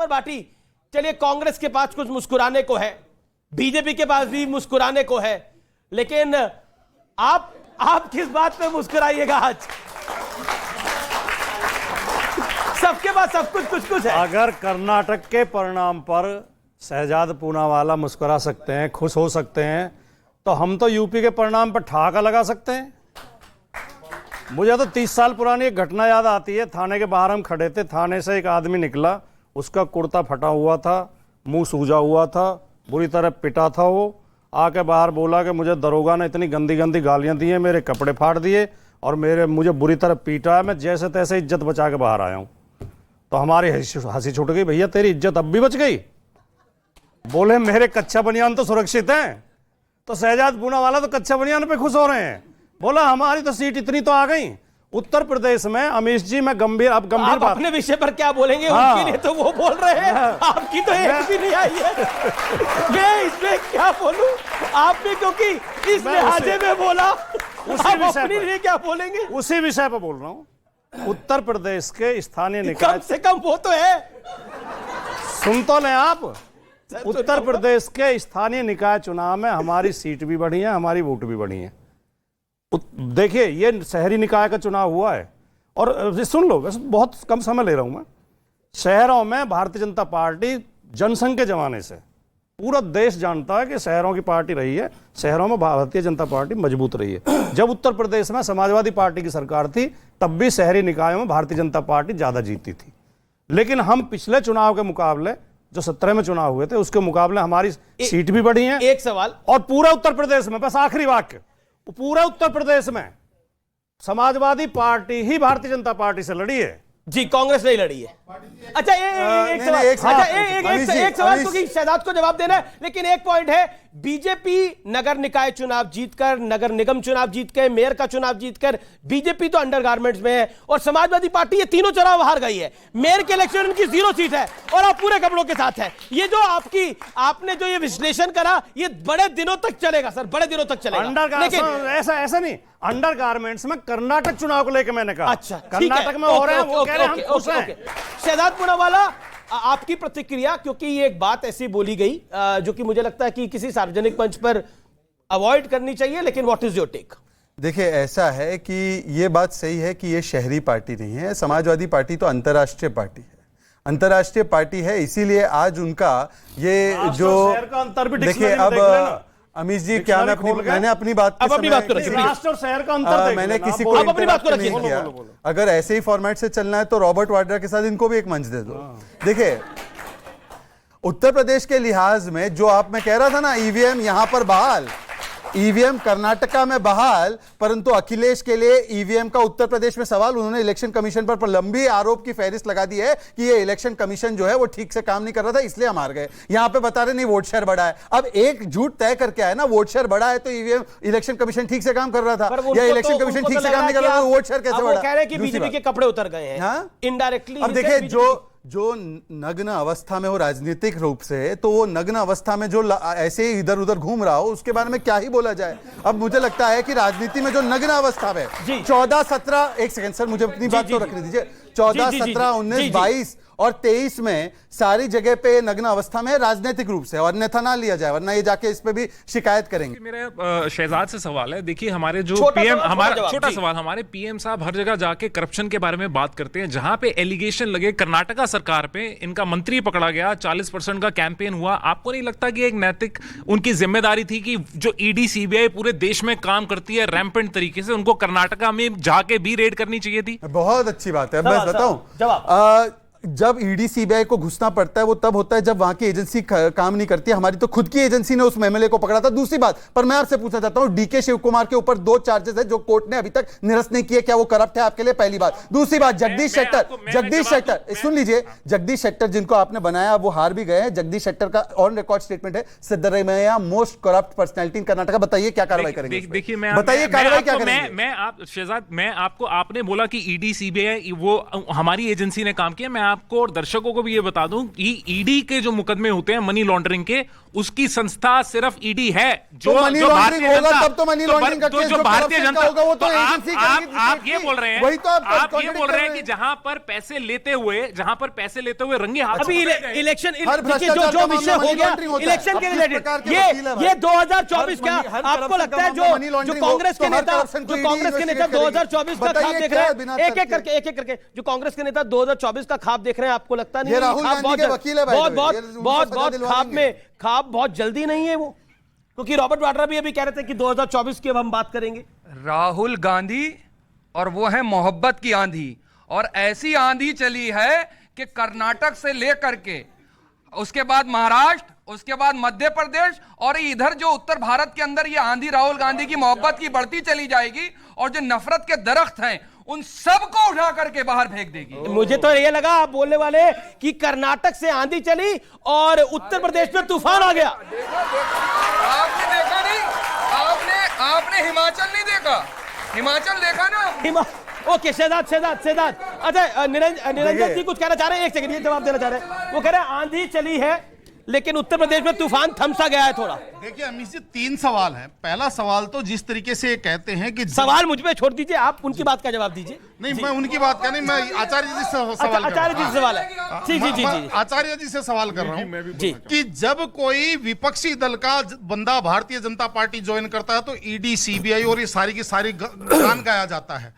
राहुल भाटी, चलिए कांग्रेस के पास कुछ मुस्कुराने को है, बीजेपी के पास भी मुस्कुराने को है, लेकिन आप किस बात पे मुस्कुराइएगा आज? सबके पास सब कुछ है। अगर कर्नाटक के परिणाम पर शहजाद पूनावाला मुस्कुरा सकते हैं, खुश हो सकते हैं, तो हम तो यूपी के परिणाम पर ठहाका लगा सकते हैं। मुझे तो 30 साल पुरानी एक घटना याद आती है। थाने के बाहर हम खड़े थे, थाने से एक आदमी निकला, उसका कुर्ता फटा हुआ था, मुंह सूजा हुआ था, बुरी तरह पिटा था। वो आके बाहर बोला कि मुझे दरोगा ने इतनी गंदी गंदी गालियां दी हैं, मेरे कपड़े फाड़ दिए और मुझे बुरी तरह पीटा है, मैं जैसे तैसे इज्जत बचा के बाहर आया हूँ। तो हमारी हंसी छूट गई, भैया तेरी इज्जत अब भी बच गई। बोले मेरे कच्चा बनियान तो सुरक्षित हैं। तो शहजाद पूनावाला तो कच्चा बनियान पे खुश हो रहे हैं। बोला हमारी तो सीट इतनी तो आ गई। उत्तर प्रदेश में अमीश जी, मैं गंभीर बात अपने विषय पर क्या बोलेंगे? हाँ। उनके लिए तो वो बोल रहे हैं, आपकी तो एक भी नहीं आई है। मैं इसमें क्या बोलूं? आपने क्योंकि इस लिहाजे में बोला, आप अपने लिए क्या बोलेंगे? उसी विषय पर बोल रहा हूं। उत्तर प्रदेश के स्थानीय निकाय, कम से कम वो तो है। सुन तो लें आप। उत्तर प्रदेश के स्थानीय निकाय चुनाव में हमारी सीट भी बढ़ी है, हमारी वोट भी बढ़ी है। देखिए ये शहरी निकाय का चुनाव हुआ है और सुन लो, वैसे बहुत कम समय ले रहा हूं मैं। शहरों में भारतीय जनता पार्टी जनसंघ के जमाने से पूरा देश जानता है कि शहरों की पार्टी रही है, शहरों में भारतीय जनता पार्टी मजबूत रही है। जब उत्तर प्रदेश में समाजवादी पार्टी की सरकार थी तब भी शहरी निकायों में भारतीय जनता पार्टी ज्यादा जीतती थी। लेकिन हम पिछले चुनाव के मुकाबले, जो 17 में चुनाव हुए थे, उसके मुकाबले हमारी सीट भी बढ़ी है। एक सवाल, और पूरा उत्तर प्रदेश में, बस आखिरी वाक्य, पूरा उत्तर प्रदेश में समाजवादी पार्टी ही भारतीय जनता पार्टी से लड़ी है जी, कांग्रेस नहीं लड़ी है। अच्छा एक सवाल क्योंकि शहजाद को जवाब देना है, लेकिन एक पॉइंट है, बीजेपी नगर निकाय चुनाव जीतकर, नगर निगम चुनाव जीतकर, मेयर का चुनाव जीतकर, बीजेपी तो अंडरगारमेंट्स में है और समाजवादी पार्टी ये तीनों चुनाव हार गई है। मेयर के इलेक्शन उनकी 0 सीट है और आप पूरे कपड़ों के साथ है। ये जो आपने जो ये विश्लेषण करा, ये बड़े दिनों तक चलेगा सर, बड़े दिनों तक चलेगा। लेकिन ऐसा नहीं, अंडरगारमेंट्स में कर्नाटक चुनाव को लेकर मैंने कहा। अच्छा, कर्नाटक में हो रहे हैं, वो कह रहे हैं हम खुश हैं। शहजाद पूनावाला, आपकी प्रतिक्रिया, क्योंकि ये एक बात ऐसी बोली गई जो कि मुझे लगता है कि किसी सार्वजनिक मंच पर अवॉइड करनी चाहिए, लेकिन व्हाट इज योर टेक? देखिए ऐसा है कि ये बात सही है कि ये शहरी पार्टी नहीं है। समाजवादी पार्टी तो अंतर्राष्ट्रीय पार्टी है, अंतर्राष्ट्रीय पार्टी है, इसीलिए आज उनका ये जो देखिए, अब अमीश जी क्या मैंने अपनी बात राष्ट्र और शहर का अंतर मैंने किसी को नहीं किया। अगर ऐसे ही फॉर्मेट से चलना है तो रॉबर्ट वाड्रा के साथ इनको भी एक मंच दे दो। देखिए उत्तर प्रदेश के लिहाज में जो मैं कह रहा था ना, ईवीएम यहां पर बहाल, ईवीएम कर्नाटका में बहाल, परंतु अखिलेश के लिए ईवीएम का उत्तर प्रदेश में सवाल। उन्होंने इलेक्शन कमीशन पर लंबी आरोप की फहरिस्त लगा दी है कि ये इलेक्शन कमीशन जो है वो ठीक से काम नहीं कर रहा था, इसलिए हम हार गए। यहां पे बता रहे नहीं वोट शेयर बढ़ा है। अब एक झूठ तय करके आए ना, वोट शेयर बढ़ा है तो ईवीएम इलेक्शन कमीशन ठीक से काम कर रहा था, या इलेक्शन कमीशन ठीक से काम नहीं कर रहा था, वोट शेयर कैसे बढ़ा? कह रहे हैं कि बीजेपी के कपड़े उतर गए हैं इनडायरेक्टली। अब देखिए जो नग्न अवस्था में हो राजनीतिक रूप से, तो वो नग्न अवस्था में जो ऐसे ही इधर उधर घूम रहा हो उसके बारे में क्या ही बोला जाए। अब मुझे लगता है कि राजनीति में जो नग्न अवस्था में 14, 17, एक सेकंड सर, मुझे अपनी बात तो रखने दीजिए, 14, 17, 19, 22 और 23 में सारी जगह पे नग्न अवस्था में राजनीतिक रूप से, और अन्यथा ना लिया जाए वरना ये जाके इस पे भी शिकायत करेंगे। मेरा शहजाद से सवाल है, देखिए हमारे जो पीएम, हमारा छोटा सवाल, हमारे पीएम साहब हर जगह जाके करप्शन के बारे में बात करते हैं। जहां पे एलिगेशन लगे कर्नाटका सरकार पे, इनका मंत्री पकड़ा गया, 40% का कैंपेन हुआ, आपको नहीं लगता कि एक नैतिक उनकी जिम्मेदारी थी कि जो ईडी सीबीआई पूरे देश में काम करती है रैम्पेंट तरीके से, उनको कर्नाटका में जाके भी रेड करनी चाहिए थी? बहुत अच्छी बात है, मैं बताऊं, जब ईडी सीबीआई को घुसना पड़ता है वो तब होता है जब वहां की एजेंसी काम नहीं करती। हमारी तो खुद की एजेंसी ने उस एमएलए को पकड़ा था। दूसरी बात, पर मैं आपसे पूछना चाहता हूं, डीके शिव कुमार के ऊपर 2 चार्जेस है जो कोर्ट ने अभी तक निरस्त नहीं किए, क्या वो करप्ट है आपके लिए? पहली बात। दूसरी बात, जगदीश शेट्टर सुन लीजिए, जगदीश शेट्टर जिनको आपने बनाया वो हार भी गए हैं। जगदीश शेट्टर का ऑन रिकॉर्ड स्टेटमेंट है, सिद्धरामैया मोस्ट करप्ट पर्सनैलिटी इन कर्नाटका। बताइए क्या कार्रवाई करेंगे? देखिए बताइए कार्रवाई क्या करेंगे? मैं आप शहजाद, मैं आपको, आपने बोला कि ईडी सीबीआई वो हमारी एजेंसी ने काम किया, मैं आपको और दर्शकों को भी ये बता दूं कि ईडी के जो मुकदमे होते हैं मनी लॉन्ड्रिंग के, उसकी संस्था सिर्फ ईडी है। जो मनी लॉन्ड्रिंग होगा तब तो मनी लॉन्ड्रिंग का केस जो भारतीय जनता होगा वो तो एजेंसी करेगी। आप ये बोल रहे हैं, वही तो आप ये बोल रहे हैं कि जहां पर पैसे लेते हुए रंगे हाथ अभी इलेक्शन हर जो भ्रष्टाचार जो का विषय मामला हो गया मनी लॉन्ड्रिंग होता है। इलेक्शन के अब किस रिलेटेड, प्रकार के वकील है ये भाई? 2024 का हर आपको corruption लगता का है मामला मनी जो लॉन्ड्रिंग हो, कांग्रेस के तो हर नेता corruption को जो ED कांग्रेस के नेता investigate 2024 का बताइए खाब देख क्या रहे है बिना हैं, एक तर्क के? एक करके जो कांग्रेस के नेता 2024 का खाब देख रहे हैं, आपको लगता नहीं ये है राहुल खाब गांधी बहुत के वकील है भाई, बहुत ये बहुत उनको बहुत सजा बहुत दिलवा खाब देंगे। में खाब बहुत जल्दी नहीं है वो, क्योंकि रॉबर्ट वाड्रा भी अभी कह रहे थे कि 2024 की अब हम बात करेंगे। राहुल गांधी और वो है मोहब्बत की आंधी, और ऐसी आंधी चली है कि कर्नाटक से लेकर के उसके बाद महाराष्ट्र, उसके बाद मध्य प्रदेश, और इधर जो उत्तर भारत के अंदर ये आंधी राहुल गांधी की मोहब्बत की बढ़ती चली जाएगी, और जो नफरत के दरख्त हैं उन सबको उठा करके बाहर फेंक देगी। मुझे तो ये लगा आप बोलने वाले कि कर्नाटक से आंधी चली और उत्तर प्रदेश में तूफान आ गया। आपने देखा नहीं? आपने हिमाचल नहीं देखा? हिमाचल देखा ना? ओके शहजाद अच्छा निरंजन जी कुछ कहना चाह रहे हैं, एक सेकंड ये जवाब देना चाह रहे हैं। वो कह रहे हैं आंधी चली है लेकिन उत्तर प्रदेश में तूफान थमसा गया है थोड़ा। देखिए अमीश जी, 3 सवाल हैं। पहला सवाल तो जिस तरीके से कहते हैं कि सवाल मुझ पे छोड़ दीजिए, आप उनकी बात का जवाब दीजिए। नहीं, मैं उनकी बात का नहीं, मैं आचार्य जी से सवाल कर रहा आचार्य जी से सवाल है जी जी जी जी आचार्य जी से सवाल कर रहा हूँ जी कि जब कोई विपक्षी दल का बंदा भारतीय जनता पार्टी ज्वाइन करता है तो ईडी, सीबीआई और ये सारी की सारी गान गाया जाता है।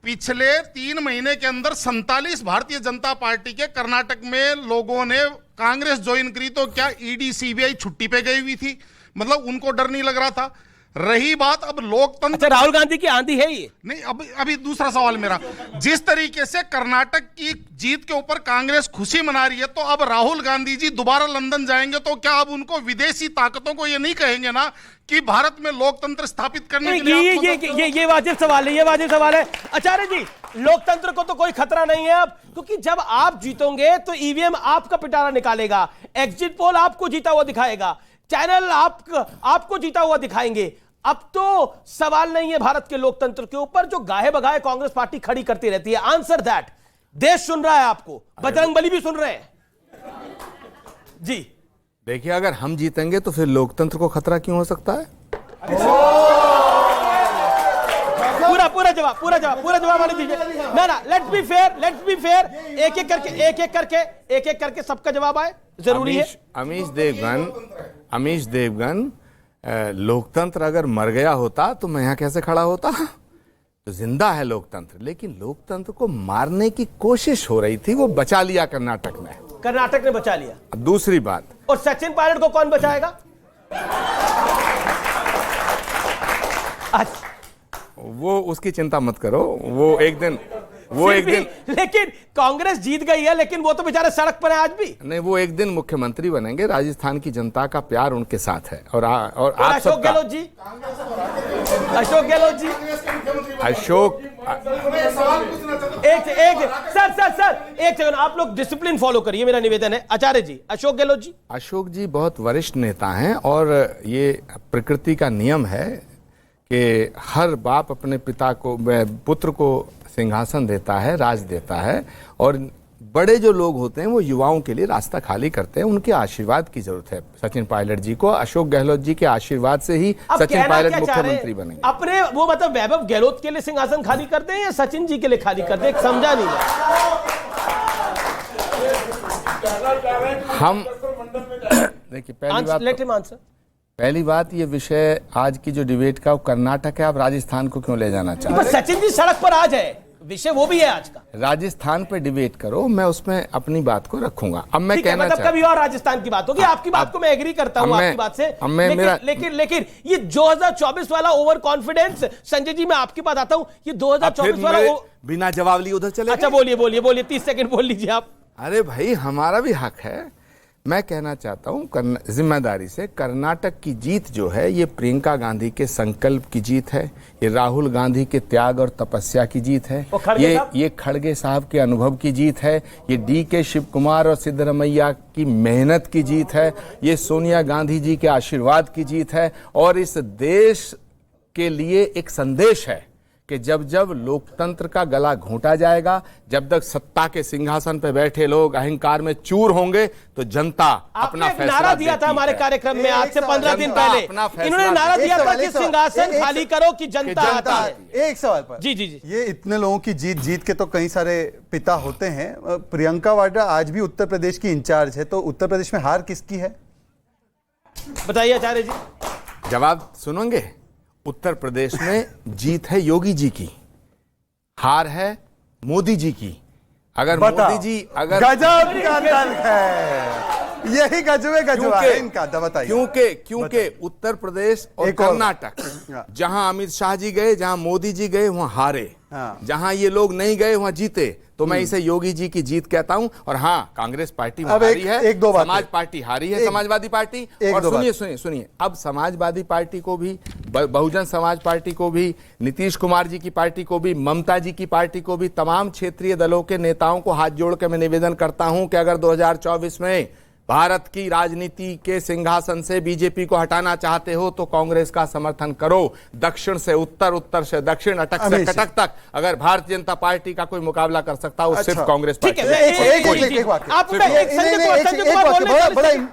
पिछले 3 महीने के अंदर 47 भारतीय जनता पार्टी के कर्नाटक में लोगों ने कांग्रेस ज्वाइन करी, तो क्या ईडी सीबीआई छुट्टी पे गई हुई थी? मतलब उनको डर नहीं लग रहा था? रही बात अब लोकतंत्र, अच्छा राहुल गांधी की आंधी है ये नहीं, अभी दूसरा सवाल मेरा, जिस तरीके से कर्नाटक की जीत के ऊपर कांग्रेस खुशी मना रही है, तो अब राहुल गांधी जी दोबारा लंदन जाएंगे तो क्या अब उनको विदेशी ताकतों को ये नहीं कहेंगे ना कि भारत में लोकतंत्र स्थापित करने के लिए ये वाजिब सवाल है, ये वाजिब सवाल है। आचार्य जी, लोकतंत्र को तो कोई खतरा नहीं है अब, क्योंकि जब आप जीतोगे तो ईवीएम आपका पिटारा निकालेगा, एग्जिट पोल आपको जीता हुआ दिखाएगा, चैनल आपको जीता हुआ दिखाएंगे। अब तो सवाल नहीं है भारत के लोकतंत्र के ऊपर, जो गाहे बगाहे कांग्रेस पार्टी खड़ी करती रहती है। Answer that. देश सुन रहा है आपको, बजरंग बली भी सुन रहे हैं जी। देखिए, अगर हम जीतेंगे तो फिर लोकतंत्र को खतरा क्यों हो सकता है? पूरा जवाब आने दीजिए ना, लेट्स बी फेयर, एक एक करके सबका जवाब आए, जरूरी है। अमीश देवगन, लोकतंत्र अगर मर गया होता तो मैं यहाँ कैसे खड़ा होता? तो जिंदा है लोकतंत्र, लेकिन लोकतंत्र को मारने की कोशिश हो रही थी, वो बचा लिया कर्नाटक में। कर्नाटक ने बचा लिया। अब दूसरी बात, और सचिन पायलट को कौन बचाएगा? वो उसकी चिंता मत करो, वो एक दिन लेकिन कांग्रेस जीत गई है, लेकिन वो तो बेचारे सड़क पर है आज भी। नहीं, वो एक दिन मुख्यमंत्री बनेंगे। राजस्थान की जनता का प्यार उनके साथ है। और अशोक गहलोत जी एक सेकंड, आप लोग डिसिप्लिन फॉलो करिए, मेरा निवेदन है। आचार्य जी, अशोक जी बहुत वरिष्ठ नेता हैं, और ये प्रकृति का नियम है कि हर बाप अपने पुत्र को सिंहासन देता है, राज देता है, और बड़े जो लोग होते हैं वो युवाओं के लिए रास्ता खाली करते हैं। उनके आशीर्वाद की जरूरत है सचिन पायलट जी को। अशोक गहलोत जी के आशीर्वाद से ही सचिन पायलट मुख्यमंत्री बनेंगे। अपने वो मतलब वैभव गहलोत के लिए सिंहासन खाली करते हैं या सचिन जी के लिए खाली करते हैं, समझा नहीं हम देखिए, पहली बात ये विषय आज की जो डिबेट का, वो कर्नाटक है। आप राजस्थान को क्यों ले जाना चाहते हैं? सचिन जी सड़क पर आ जाए, विषय वो भी है आज का। राजस्थान पे डिबेट करो, मैं उसमें अपनी बात को रखूंगा। अब मैं कहना मतलब कभी और राजस्थान की बात होगी। आपकी बात को मैं एग्री करता हूं आपकी बात से, लेकिन ये 2024 वाला ओवर कॉन्फिडेंस, संजय जी मैं आपकी बात आता हूं, ये 2024 वाला बिना जवाब लिए उधर चले। अच्छा बोलिए 30 सेकंड बोल लीजिए आप। अरे भाई, हमारा भी हक है। मैं कहना चाहता हूं जिम्मेदारी से, कर्नाटक की जीत जो है ये प्रियंका गांधी के संकल्प की जीत है, ये राहुल गांधी के त्याग और तपस्या की जीत है, ये खड़गे साहब के अनुभव की जीत है, ये DK शिव कुमार और सिद्धरमैया की मेहनत की जीत है, ये सोनिया गांधी जी के आशीर्वाद की जीत है, और इस देश के लिए एक संदेश है कि जब जब लोकतंत्र का गला घोंटा जाएगा, जब तक सत्ता के सिंहासन पर बैठे लोग अहंकार में चूर होंगे, तो जनता अपना फैसला नारा दिया था हमारे कार्यक्रम में आज से 15 दिन पहले, इन्होंने नारा दिया था कि सिंहासन खाली करो कि जनता आती है। एक सवाल पर जी जी जी, ये इतने लोगों की जीत के तो कई सारे पिता होते हैं। प्रियंका वाड्रा आज भी उत्तर प्रदेश की इंचार्ज है, तो उत्तर प्रदेश में हार किसकी है? बताइए आचार्य जी। जवाब सुनेंगे? उत्तर प्रदेश में जीत है योगी जी की, हार है मोदी जी की। अगर मोदी जी अगर गजब का तर्क है, यही गजबा है इनका। बताइए। क्योंकि उत्तर प्रदेश और कर्नाटक, जहां अमित शाह जी गए, जहां मोदी जी गए, वहां हारे। जहां ये लोग नहीं गए वहां जीते। तो मैं इसे योगी जी की जीत कहता हूं। और हाँ, कांग्रेस पार्टी हारी है, एक दो समाज पार्टी हारी है, समाजवादी पार्टी। और सुनिए, अब समाजवादी पार्टी को भी, बहुजन समाज पार्टी को भी, नीतीश कुमार जी की पार्टी को भी, ममता जी की पार्टी को भी, तमाम क्षेत्रीय दलों के नेताओं को हाथ जोड़ के मैं निवेदन करता हूं कि अगर 2024 में भारत की राजनीति के सिंहासन से बीजेपी को हटाना चाहते हो तो कांग्रेस का समर्थन करो। दक्षिण से उत्तर, उत्तर से दक्षिण, अटक से कटक तक अगर भारतीय जनता पार्टी का कोई मुकाबला कर सकता हो, सिर्फ कांग्रेस पार्टी।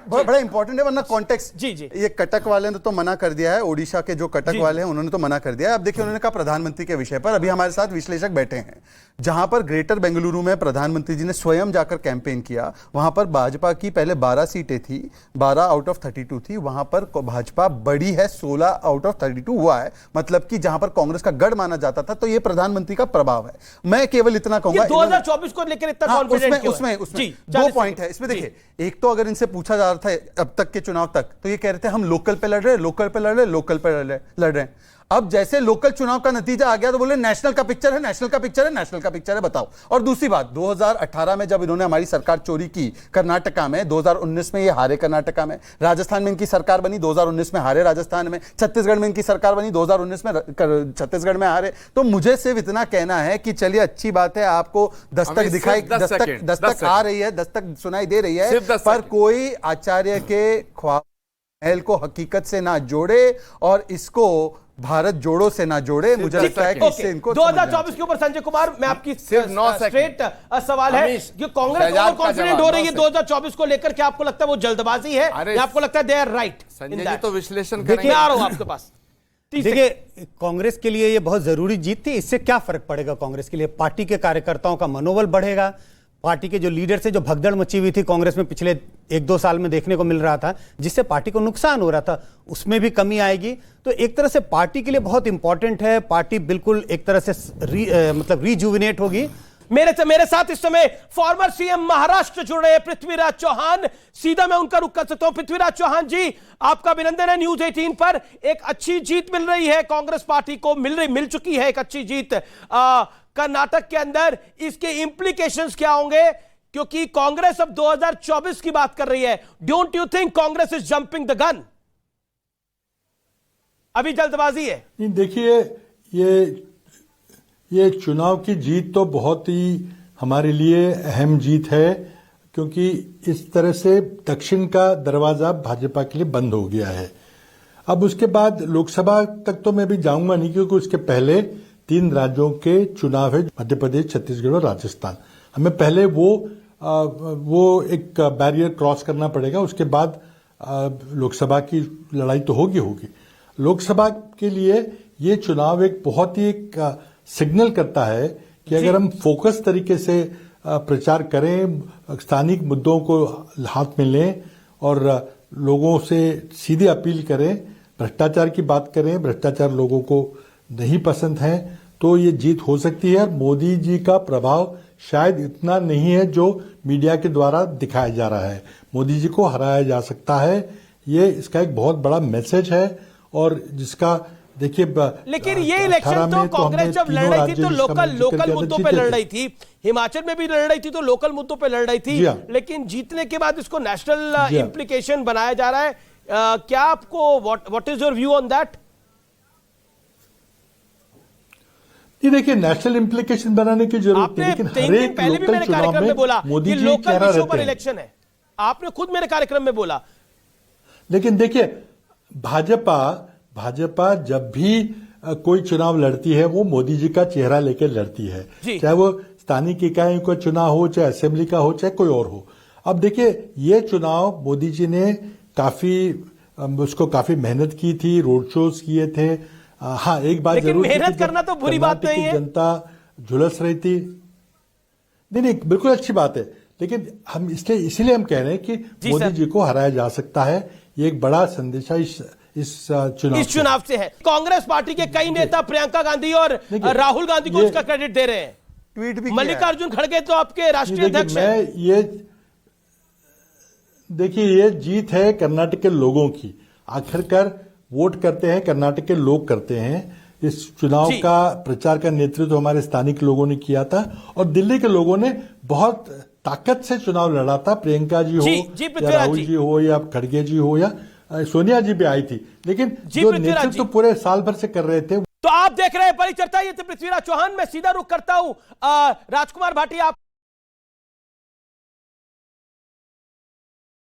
बड़ा इंपॉर्टेंट है, वरना कॉन्टेक्स्ट। ये कटक वाले ने तो मना कर दिया है, ओडिशा के जो कटक वाले हैं उन्होंने तो मना कर दिया है। अब देखिए, उन्होंने कहा प्रधानमंत्री के विषय पर अभी हमारे साथ विश्लेषक बैठे हैं, जहां पर ग्रेटर बेंगलुरु में प्रधानमंत्री जी ने स्वयं जाकर कैंपेन किया। वहां पर भाजपा की पहले 12 सीटें थी, 12 आउट ऑफ 32 थी, वहां पर भाजपा बड़ी है, 16 आउट ऑफ 32 हुआ है। मतलब कि जहां पर कांग्रेस का गढ़ माना जाता था, तो ये प्रधानमंत्री का प्रभाव है। मैं केवल इतना कहूंगा, 2024 को लेकर इतना कॉन्फिडेंट क्यों है? उसमें दो पॉइंट है इसमें। देखिए, एक तो अगर इनसे पूछा जा रहा था अब तक के चुनाव तक, तो ये कह रहे थे हम लोकल पे लड़ रहे, लोकल पे लड़ रहे, लोकल पे लड़ रहे हैं। अब जैसे लोकल चुनाव का नतीजा आ गया तो बोले नेशनल का पिक्चर है, नेशनल का पिक्चर है, नेशनल का पिक्चर है। बताओ। और दूसरी बात, 2018 में जब इन्होंने हमारी सरकार चोरी की कर्नाटका में, 2019 में ये हारे कर्नाटका में, राजस्थान में इनकी सरकार बनी, 2019 में हारे राजस्थान में, छत्तीसगढ़ में इनकी सरकार बनी, 2019 में छत्तीसगढ़ में हारे। तो मुझे सिर्फ इतना कहना है कि चलिए, अच्छी बात है, आपको दस्तक दिखाई, दस्तक आ रही है, दस्तक सुनाई दे रही है, पर कोई आचार्य के ख्वाब महल को हकीकत से ना जोड़े और इसको भारत जोड़ो से ना जोड़े। मुझे लगता है कि इससे इनको 2024 के ऊपर संजय कुमार, मैं आपकी सिर्फ 9 स्ट्रेट सवाल है कि कांग्रेस ओवर कॉन्फिडेंट हो रही है 2024 को लेकर, क्या आपको लगता है वो जल्दबाजी है या आपको लगता है they are right? Sanjay ji तो विश्लेषण करेंगे। आ रहा हूं आपके पास। देखिए, कांग्रेस के लिए ये बहुत जरूरी जीत थी। इससे क्या फर्क पड़ेगा कांग्रेस के लिए? पार्टी के कार्यकर्ताओं का मनोबल बढ़ेगा, पार्टी के जो लीडर से जो भगदड़ मची हुई थी कांग्रेस में पिछले 1-2 साल में देखने को मिल रहा था, जिससे पार्टी को नुकसान हो रहा था, उसमें भी कमी आएगी। तो एक तरह से पार्टी के लिए बहुत इंपॉर्टेंट है। पार्टी बिल्कुल एक तरह से मतलब रीजुविनेट होगी। मेरे साथ इस समय फॉर्मर सीएम महाराष्ट्र जुड़ रहे हैं पृथ्वीराज चौहान। सीधा मैं उनका रुख कर सकता हूं। पृथ्वीराज चौहान जी, आपका अभिनंदन है। न्यूज 18 पर एक अच्छी जीत मिल रही है कांग्रेस पार्टी को, मिल चुकी है एक अच्छी जीत कर्नाटक के अंदर। इसके इंप्लीकेशंस क्या होंगे? क्योंकि कांग्रेस अब 2024 की बात कर रही है। Don't you think Congress is jumping the gun? अभी जल्दबाजी है? नहीं, देखिए, ये चुनाव की जीत तो बहुत ही हमारे लिए अहम जीत है, क्योंकि इस तरह से दक्षिण का दरवाजा भाजपा के लिए बंद हो गया है। अब उसके बाद लोकसभा तक तो मैं भी जाऊंगा नहीं, क्योंकि उसके पहले 3 राज्यों के चुनाव है, मध्य प्रदेश, छत्तीसगढ़ और राजस्थान। हमें पहले वो एक बैरियर क्रॉस करना पड़ेगा। उसके बाद लोकसभा की लड़ाई तो होगी। लोकसभा के लिए ये चुनाव एक बहुत ही एक सिग्नल करता है कि अगर हम फोकस तरीके से प्रचार करें, स्थानिक मुद्दों को हाथ में लें और लोगों से सीधे अपील करें, भ्रष्टाचार की बात करें, भ्रष्टाचार लोगों को नहीं पसंद है, तो ये जीत हो सकती है। मोदी जी का प्रभाव शायद इतना नहीं है जो मीडिया के द्वारा दिखाया जा रहा है। मोदी जी को हराया जा सकता है, ये इसका एक बहुत बड़ा मैसेज है। और जिसका देखिए, लेकिन ये इलेक्शन तो कांग्रेस जब लड़ रही थी तो लोकल मुद्दों पे लड़ रही थी, हिमाचल में भी लड़ रही थी तो लोकल मुद्दों पे लड़ रही थी, लेकिन जीतने के बाद इसको नेशनल इंप्लीकेशन बनाया जा रहा है। क्या आपको what is your view on that? ये देखिए, नेशनल इंप्लीकेशन बनाने की जरूरत नहीं, लेकिन हर एक लोकल चुनाव में मोदी जी कह रहे रहते हैं इलेक्शन है। आपने खुद मेरे कार्यक्रम में बोला। लेकिन देखिए, भाजपा जब भी कोई चुनाव लड़ती है वो मोदी जी का चेहरा लेकर लड़ती है, चाहे वो स्थानीय इकाइयों का चुनाव हो, चाहे असेंबली का हो, चाहे कोई और हो। अब देखिए ये चुनाव मोदी जी ने काफी मेहनत की थी, रोड शोज किए थे। हाँ, एक बात जरूर, मेहनत करना तो बुरी बात नहीं है, जनता झुलस रही थी। नहीं, बिल्कुल अच्छी बात है, लेकिन हम इसलिए हम कह रहे हैं कि मोदी जी को हराया जा सकता है। ये एक बड़ा संदेशा इस चुनाव से है। कांग्रेस पार्टी के कई नेता प्रियंका गांधी और राहुल गांधी को इसका क्रेडिट दे रहे हैं। ट्वीट भी मल्लिकार्जुन खड़गे तो आपके राष्ट्रीय अध्यक्ष हैं। देखिए ये जीत है कर्नाटक के लोगों की। आखिरकार वोट करते हैं कर्नाटक के लोग करते हैं। इस चुनाव का प्रचार का नेतृत्व हमारे स्थानिक लोगों ने किया था और दिल्ली के लोगों ने बहुत ताकत से चुनाव लड़ा था। प्रियंका जी हो या राहुल जी हो या खड़गे जी हो या सोनिया जी भी आई थी, लेकिन जो नेतृत्व तो पूरे साल भर से कर रहे थे। तो आप देख रहे हैं बड़ी चर्चा, ये थे पृथ्वीराज चौहान। मैं सीधा रुख करता हूं राजकुमार भाटी, आप